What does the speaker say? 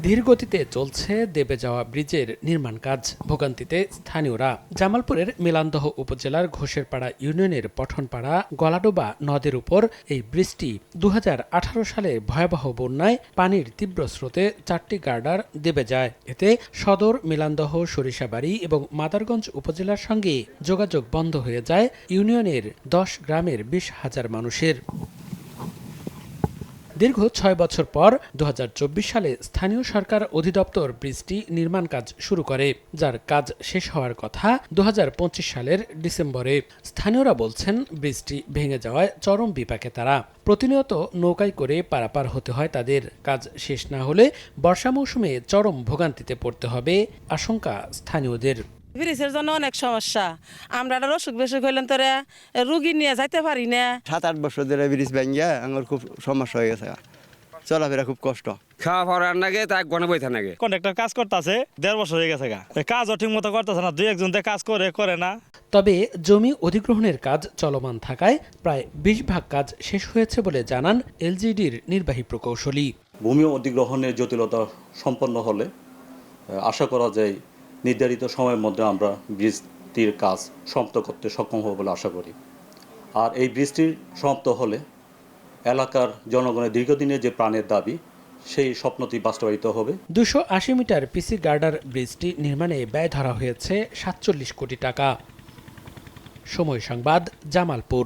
ধীর গতিতে চলছে দেবে যাওয়া ব্রিজের নির্মাণ কাজ। ভোগান্তিতে স্থানীয়রা। জামালপুরের মেলান্দহ উপজেলার ঘোষেরপাড়া ইউনিয়নের পঠনপাড়া গলাডোবা নদের উপর এই ব্রিজটি ২০১৮ সালে ভয়াবহ বন্যায় পানির তীব্র স্রোতে ৪টি গার্ডার দেবে যায়। এতে সদর, মেলান্দহ, সরিষাবাড়ি এবং মাদারগঞ্জ উপজেলার সঙ্গে যোগাযোগ বন্ধ হয়ে যায় ইউনিয়নের ১০ গ্রামের ২০,০০০ মানুষের। দীর্ঘ ৬ বছর পর ২০২৪ সালে স্থানীয় সরকার অধিদপ্তর ব্রিজটি নির্মাণ কাজ শুরু করে, যার কাজ শেষ হওয়ার কথা ২০২৫ সালের ডিসেম্বরে। স্থানীয়রা বলছেন, ব্রিজটি ভেঙে যাওয়ায় চরম বিপাকে তারা। প্রতিনিয়ত নৌকায় করে পারাপার হতে হয় তাদের। কাজ শেষ না হলে বর্ষা মৌসুমে চরম ভোগান্তিতে পড়তে হবে আশঙ্কা স্থানীয়দের। ব্রিজের জন্য অনেক সমস্যা। আমরা অসুখ বিসুখ হইলেন তোরা রুগী নিয়ে যাইতে পারি না। ৭-৮ বছর ধরে ব্রিজ ভেঙে আমার খুব সমস্যা হয়ে গেছে, চলাফেরা খুব কষ্ট। খাওয়া পড়ার নাগে তাই গনে বইতে নাগে। কন্ট্রাক্টর কাজ করতেছে ১.৫ বছর হয়ে গেছে, কাজও ঠিক মতো করতেছে না, ২-১ জন কাজ করে না। তবে জমি অধিগ্রহণের কাজ চলমান থাকায় প্রায় ২০ ভাগ কাজ শেষ হয়েছে বলে জানান এলজিডির নির্বাহী প্রকৌশলী। ভূমি অধিগ্রহণের জটিলতা সম্পন্ন হলে আশা করা যায় নির্ধারিত সময়ের মধ্যে আমরা ব্রিজটির কাজ সমাপ্ত করতে সক্ষম হব বলে আশা করি। আর এই ব্রিজটির সমাপ্ত হলে এলাকার জনগণের দীর্ঘদিনের যে প্রাণের দাবি, সেই স্বপ্নটি বাস্তবায়িত হবে। ২৮০ মিটার পিসি গার্ডার ব্রিজটি নির্মাণে ব্যয় ধরা হয়েছে ৪৭ কোটি টাকা। সময় সংবাদ, জামালপুর।